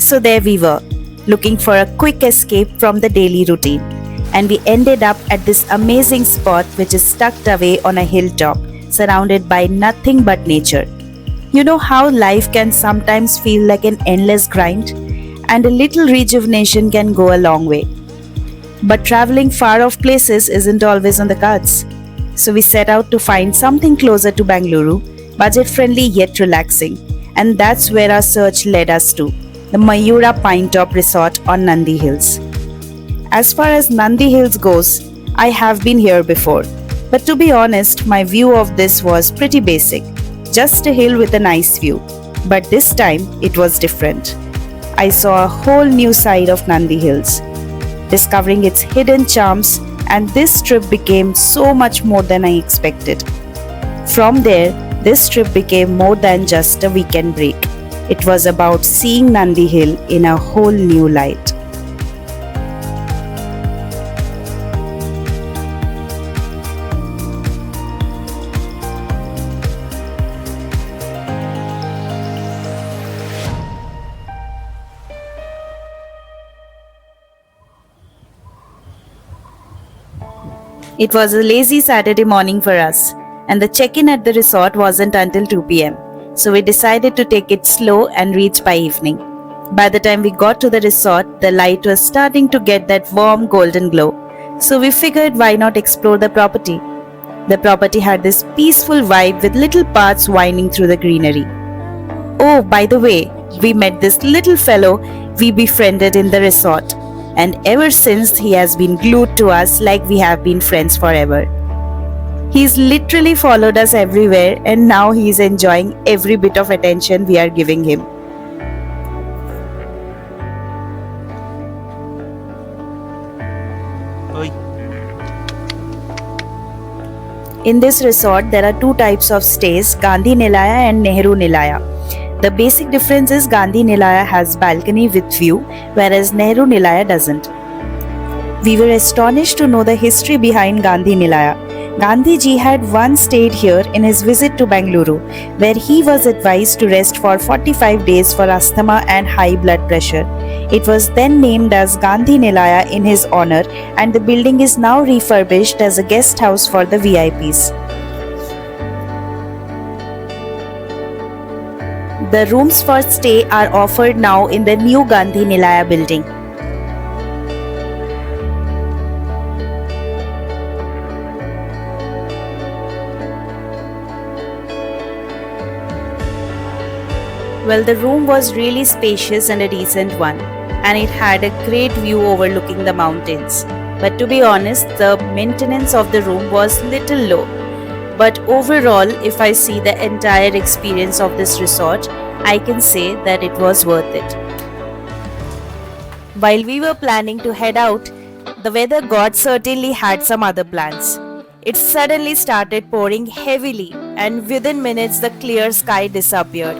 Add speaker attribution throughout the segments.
Speaker 1: So there we were, looking for a quick escape from the daily routine. And we ended up at this amazing spot which is tucked away on a hilltop, surrounded by nothing but nature. You know how life can sometimes feel like an endless grind? And a little rejuvenation can go a long way. But traveling far off places isn't always on the cards. So we set out to find something closer to Bangalore, budget friendly yet relaxing. And that's where our search led us to, the Mayura Pine Top Resort on Nandi Hills. As far as Nandi Hills goes, I have been here before. But to be honest, my view of this was pretty basic. Just a hill with a nice view. But this time, it was different. I saw a whole new side of Nandi Hills, discovering its hidden charms, and this trip became so much more than I expected. From there, this trip became more than just a weekend break. It was about seeing Nandi Hill in a whole new light. It was a lazy Saturday morning for us, and the check-in at the resort wasn't until 2 pm, so we decided to take it slow and reach by evening. By the time we got to the resort, the light was starting to get that warm golden glow, so we figured why not explore the property. The property had this peaceful vibe with little paths winding through the greenery. Oh, by the way, we met this little fellow we befriended in the resort. And ever since he has been glued to us like we have been friends forever. He's literally followed us everywhere and now he's enjoying every bit of attention we are giving him.
Speaker 2: Oi.
Speaker 1: In this resort, there are two types of stays, Gandhi Nilaya and Nehru Nilaya. The basic difference is Gandhi Nilaya has balcony with view, whereas Nehru Nilaya doesn't. We were astonished to know the history behind Gandhi Nilaya. Gandhi ji had once stayed here in his visit to Bangalore, where he was advised to rest for 45 days for asthma and high blood pressure. It was then named as Gandhi Nilaya in his honor, and the building is now refurbished as a guest house for the VIPs. The rooms for stay are offered now in the new Gandhi Nilaya building. Well, the room was really spacious and a decent one, and it had a great view overlooking the mountains. But to be honest, the maintenance of the room was little low. But overall, if I see the entire experience of this resort, I can say that it was worth it. While we were planning to head out, the weather god certainly had some other plans. It suddenly started pouring heavily, and within minutes the clear sky disappeared.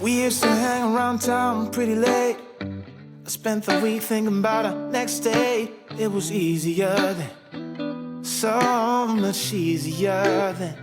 Speaker 3: We used to hang around town pretty late. I spent the week thinking about our next date. It was easier then, so much easier then.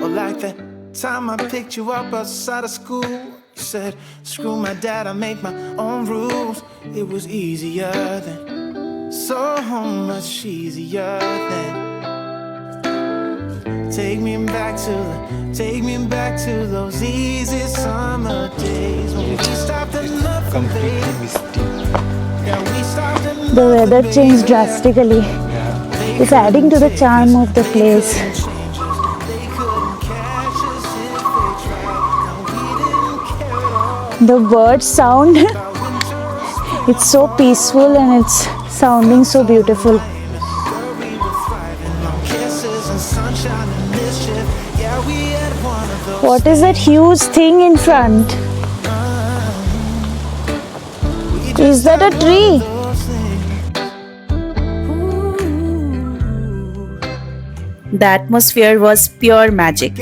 Speaker 3: Or like that time I picked you up outside of school. You said, screw my dad, I make my own rules. It was easier then, so much easier then. Take me back to those easy summer days when we stopped at nothing, baby. Yeah, we stopped at nothing.
Speaker 4: The weather changed drastically. It's adding to the charm of the place. The birds sound, it's so peaceful and it's sounding so beautiful. What is that huge thing in front? Is that a tree?
Speaker 1: The atmosphere was pure magic,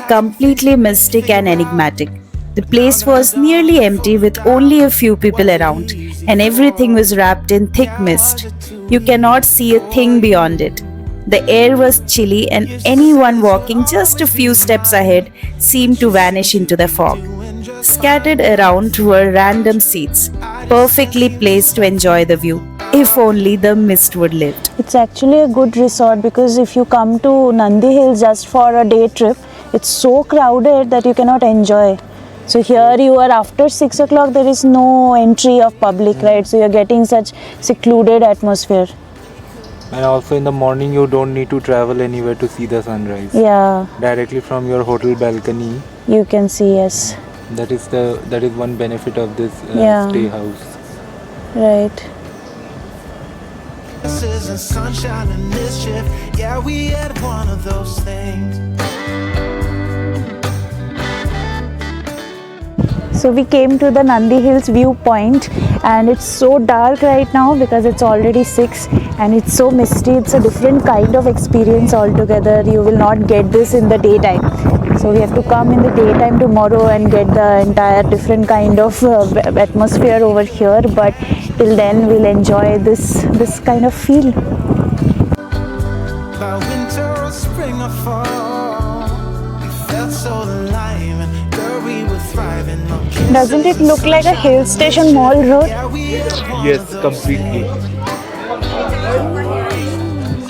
Speaker 1: completely mystic and enigmatic. The place was nearly empty with only a few people around, and everything was wrapped in thick mist. You cannot see a thing beyond it. The air was chilly, and anyone walking just a few steps ahead seemed to vanish into the fog. Scattered around were random seats, perfectly placed to enjoy the view, if only the mist would lift.
Speaker 4: It's actually a good resort because if you come to Nandi Hills just for a day trip, it's so crowded that you cannot enjoy. So here you are after 6 o'clock, there is no entry of public, right? So you're getting such secluded atmosphere.
Speaker 2: And also in the morning you don't need to travel anywhere to see the sunrise.
Speaker 4: Yeah,
Speaker 2: Directly from your hotel balcony.
Speaker 4: you can see, yes.
Speaker 2: That is one benefit of this
Speaker 4: Yeah.
Speaker 2: stay house.
Speaker 4: Right.
Speaker 3: Kisses and sunshine and mischief. Yeah, we had one of those things.
Speaker 4: So we came to the Nandi Hills viewpoint and it's so dark right now because it's already 6 and it's so misty. It's a different kind of experience altogether. You will not get this in the daytime. So we have to come in the daytime tomorrow and get the entire different kind of atmosphere over here. But till then we'll enjoy this kind of feel.
Speaker 3: By winter or spring or fall, we felt so alive and girl, we were thriving. No kisses
Speaker 4: Doesn't it
Speaker 3: and
Speaker 4: look like a hill
Speaker 3: sunshine
Speaker 4: station mall road?
Speaker 3: Yeah, we had one
Speaker 2: Yes,
Speaker 3: of those
Speaker 2: completely.
Speaker 3: things.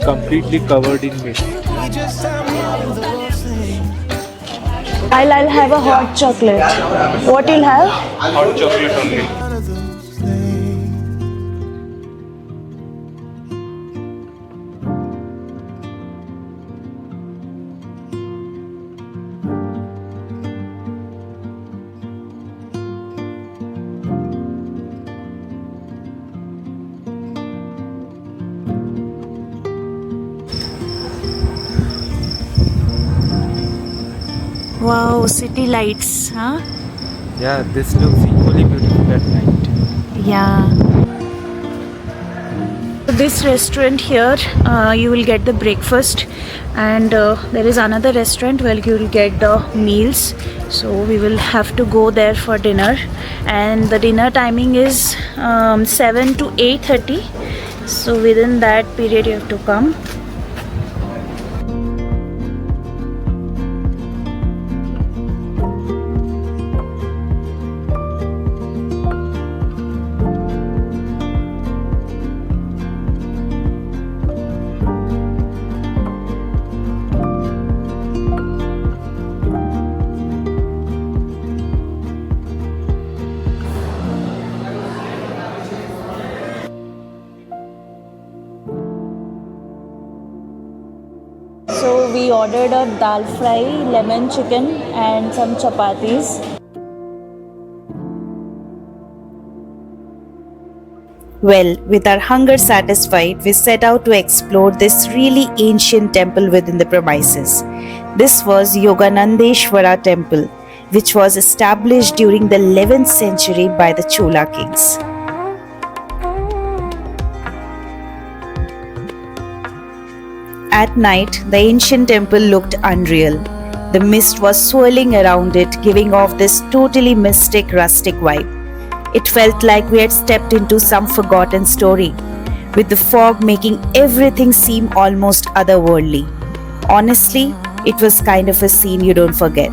Speaker 2: Completely covered in mist.
Speaker 3: We just had one of those things.
Speaker 4: I'll have a hot chocolate. What you'll have?
Speaker 2: Hot chocolate only.
Speaker 3: One of those things.
Speaker 4: Wow, city lights, huh?
Speaker 2: Yeah, this looks equally beautiful at night.
Speaker 4: Yeah. This restaurant here, you will get the breakfast, and there is another restaurant where you will get the meals. So we will have to go there for dinner, and the dinner timing is 7 to 8:30. So within that period, you have to come. So we ordered a dal fry, lemon chicken and some chapatis.
Speaker 1: Well, with our hunger satisfied, we set out to explore this really ancient temple within the premises. This was Yoganandeshwara temple, which was established during the 11th century by the Chola kings. At night, the ancient temple looked unreal. The mist was swirling around it, giving off this totally mystic, rustic vibe. It felt like we had stepped into some forgotten story, with the fog making everything seem almost otherworldly. Honestly, it was kind of a scene you don't forget.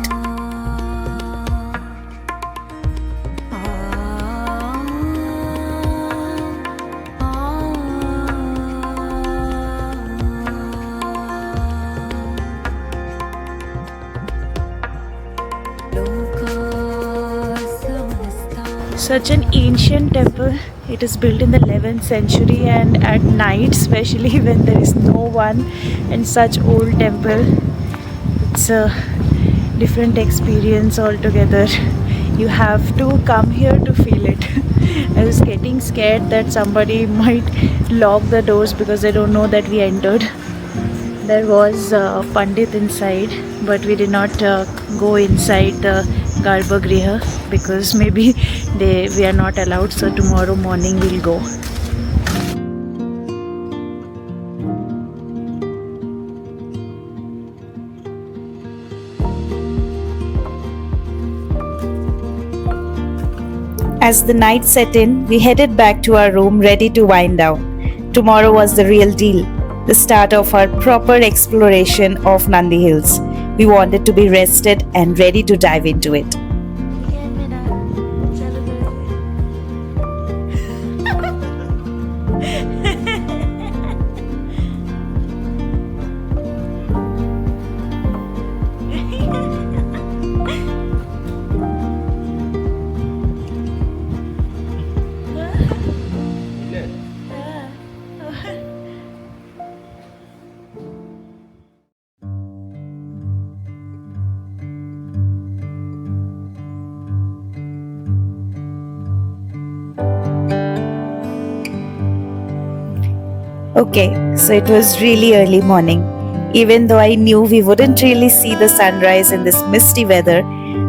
Speaker 4: Such an ancient temple. It is built in the 11th century, and at night, especially when there is no one in such old temple, it's a different experience altogether. You have to come here to feel it. I was getting scared that somebody might lock the doors because they don't know that we entered. There was a Pandit inside, but we did not go inside the Garbhagriha because maybe we are not allowed, so tomorrow morning we'll go.
Speaker 1: As the night set in, we headed back to our room ready to wind down. Tomorrow was the real deal, the start of our proper exploration of Nandi Hills. We wanted to be rested and ready to dive into it. Okay, so it was really early morning. Even though I knew we wouldn't really see the sunrise in this misty weather,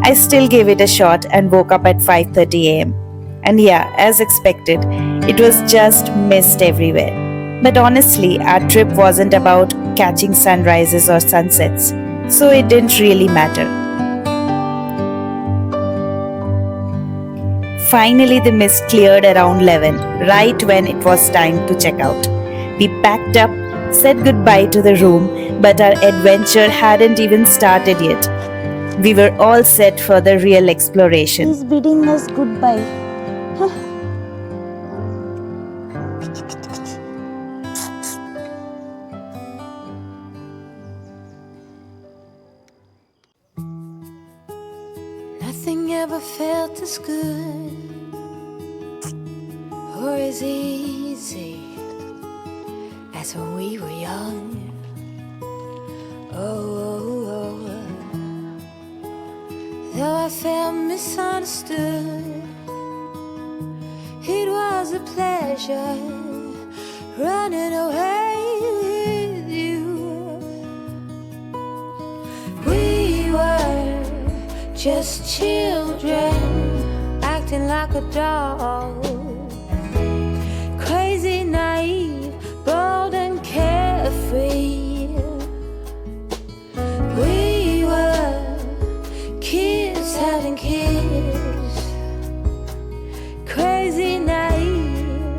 Speaker 1: I still gave it a shot and woke up at 5:30 a.m. And yeah, as expected, it was just mist everywhere. But honestly, our trip wasn't about catching sunrises or sunsets, so it didn't really matter. Finally, the mist cleared around 11, right when it was time to check out. We packed up, said goodbye to the room, but our adventure hadn't even started yet. We were all set for the real exploration.
Speaker 4: He's bidding us goodbye.
Speaker 5: Nothing ever felt as good or as easy as when we were young. Oh, though I felt misunderstood, it was a pleasure running away with you. We were just children acting like a dog, crazy, naive, bold and carefree. We were kids having kids, crazy, naive.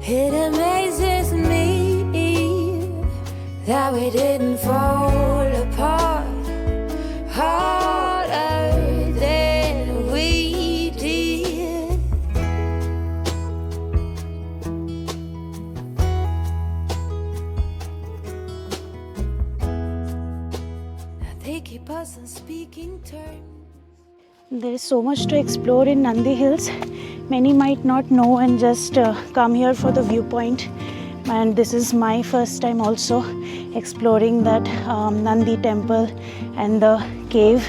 Speaker 5: It amazes me that we didn't fall apart harder than we did. Now they keep us on speaking terms.
Speaker 4: There is so much to explore in Nandi Hills. Many might not know and just come here for the viewpoint. And this is my first time also exploring that Nandi temple and the cave.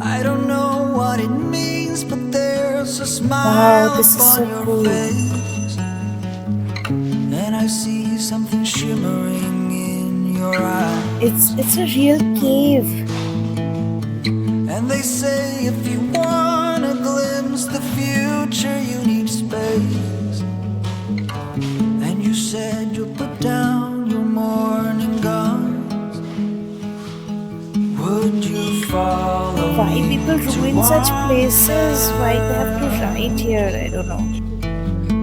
Speaker 3: I don't know what it means, but there's a
Speaker 1: Wow,
Speaker 3: smile
Speaker 1: this is so
Speaker 3: upon your
Speaker 1: cool.
Speaker 3: face, and I see something shimmering in your eyes.
Speaker 1: It's a real cave.
Speaker 3: And they say if you want to glimpse the future, you need space. And you said you'll put down your morning gowns. Would you follow
Speaker 1: Why
Speaker 3: me
Speaker 1: people
Speaker 3: to
Speaker 1: ruin such places? Why they have to
Speaker 3: wonder?
Speaker 1: write here? I don't know.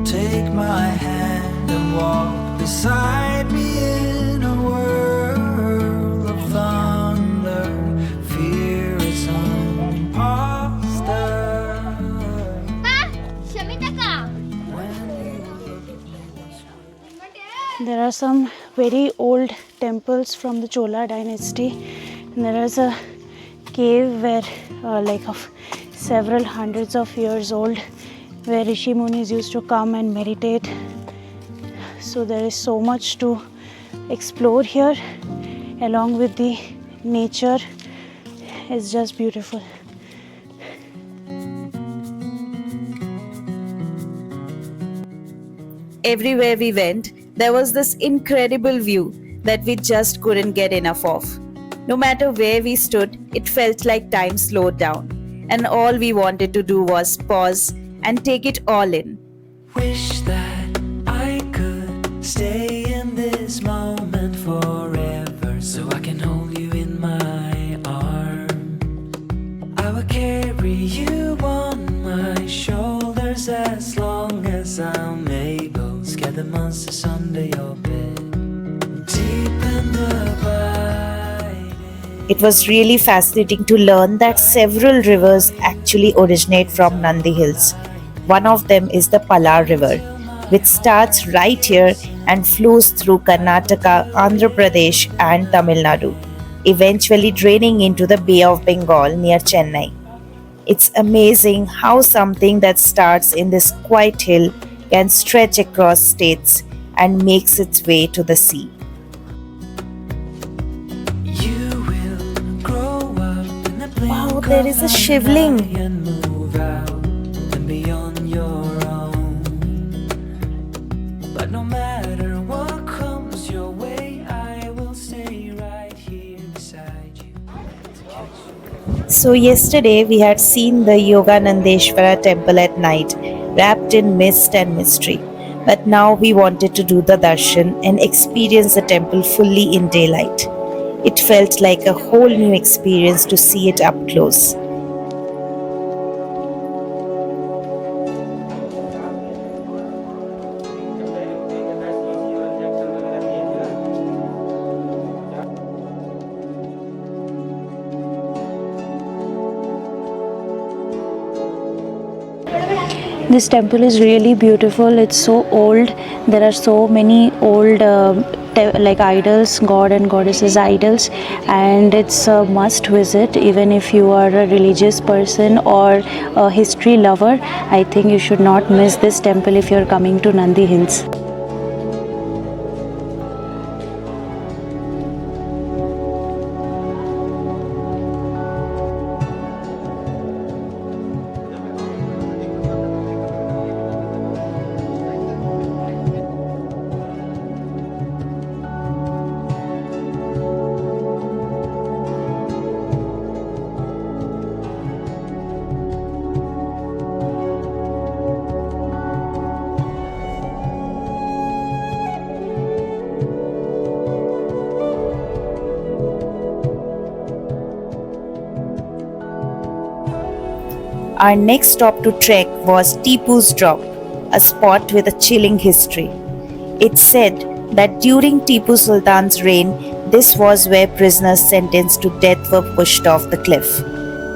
Speaker 3: Take my hand and walk beside me in a world of thunder. Fear is an imposter.
Speaker 4: There are some very old temples from the Chola dynasty. And there is a cave where like of several hundreds of years old, where Rishi Munis used to come and meditate. So there is so much to explore here, along with the nature. It's just beautiful.
Speaker 1: Everywhere we went, there was this incredible view that we just couldn't get enough of. No matter where we stood, it felt like time slowed down, and all we wanted to do was pause and take it all in.
Speaker 6: Wish that I could stay in this moment forever, so I can hold you in my arms. I will carry you on my shoulders as long as I'm able. Scare the monsters under your bed, deep in the abide.
Speaker 1: It was really fascinating to learn that several rivers actually originate from Nandi Hills. One of them is the Palar River, which starts right here and flows through Karnataka, Andhra Pradesh, and Tamil Nadu, eventually draining into the Bay of Bengal near Chennai. It's amazing how something that starts in this quiet hill can stretch across states and makes its way to the sea.
Speaker 6: You will grow up in the blink
Speaker 1: Wow, there is a
Speaker 6: of an
Speaker 1: shivling.
Speaker 6: eye and move out and be on your own. But no matter what comes your way, I will stay right here beside you.
Speaker 1: So yesterday we had seen the Yoganandeshwara temple at night, wrapped in mist and mystery. But now we wanted to do the darshan and experience the temple fully in daylight. It felt like a whole new experience to see it up close.
Speaker 4: This temple is really beautiful. It's so old. There are so many old like idols, god and goddesses idols, and it's a must visit. Even if you are a religious person or a history lover, I think you should not miss this temple if you're coming to Nandi Hills.
Speaker 1: Our next stop to trek was Tipu's Drop, a spot with a chilling history. It's said that during Tipu Sultan's reign, this was where prisoners sentenced to death were pushed off the cliff.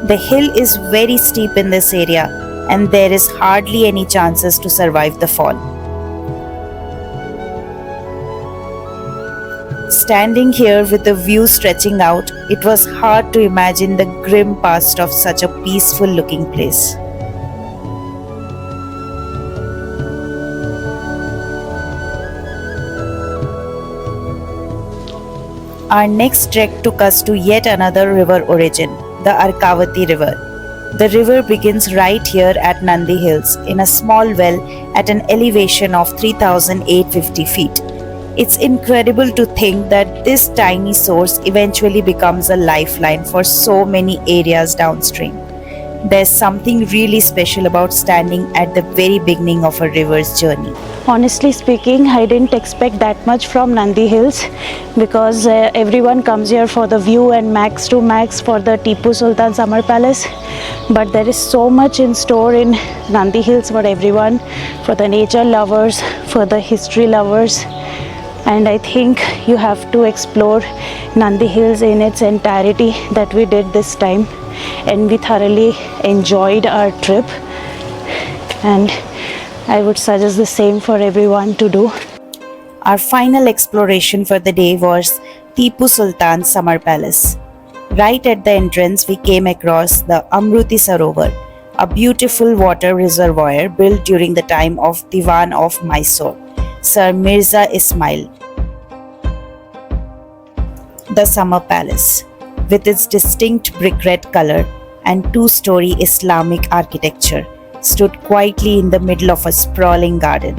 Speaker 1: The hill is very steep in this area, and there is hardly any chances to survive the fall. Standing here with the view stretching out, it was hard to imagine the grim past of such a peaceful looking place. Our next trek took us to yet another river origin, the Arkavati River. The river begins right here at Nandi Hills in a small well at an elevation of 3,850 feet. It's incredible to think that this tiny source eventually becomes a lifeline for so many areas downstream. There's something really special about standing at the very beginning of a river's journey.
Speaker 4: Honestly speaking, I didn't expect that much from Nandi Hills because everyone comes here for the view and max to max for the Tipu Sultan Summer Palace. But there is so much in store in Nandi Hills for everyone, for the nature lovers, for the history lovers. And I think you have to explore Nandi Hills in its entirety that we did this time. And we thoroughly enjoyed our trip. And I would suggest the same for everyone to do.
Speaker 1: Our final exploration for the day was Tipu Sultan Summer Palace. Right at the entrance, we came across the Amruti Sarovar, a beautiful water reservoir built during the time of Diwan of Mysore, Sir Mirza Ismail. The Summer Palace, with its distinct brick red color and two-story Islamic architecture, stood quietly in the middle of a sprawling garden.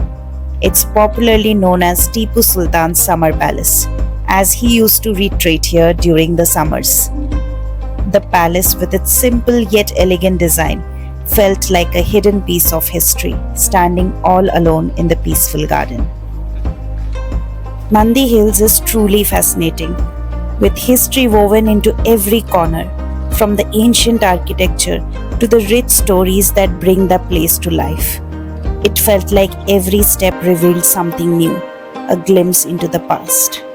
Speaker 1: It's popularly known as Tipu Sultan's Summer Palace, as he used to retreat here during the summers. The palace, with its simple yet elegant design, felt like a hidden piece of history, standing all alone in the peaceful garden. Nandi Hills is truly fascinating, with history woven into every corner, from the ancient architecture to the rich stories that bring the place to life. It felt like every step revealed something new, a glimpse into the past.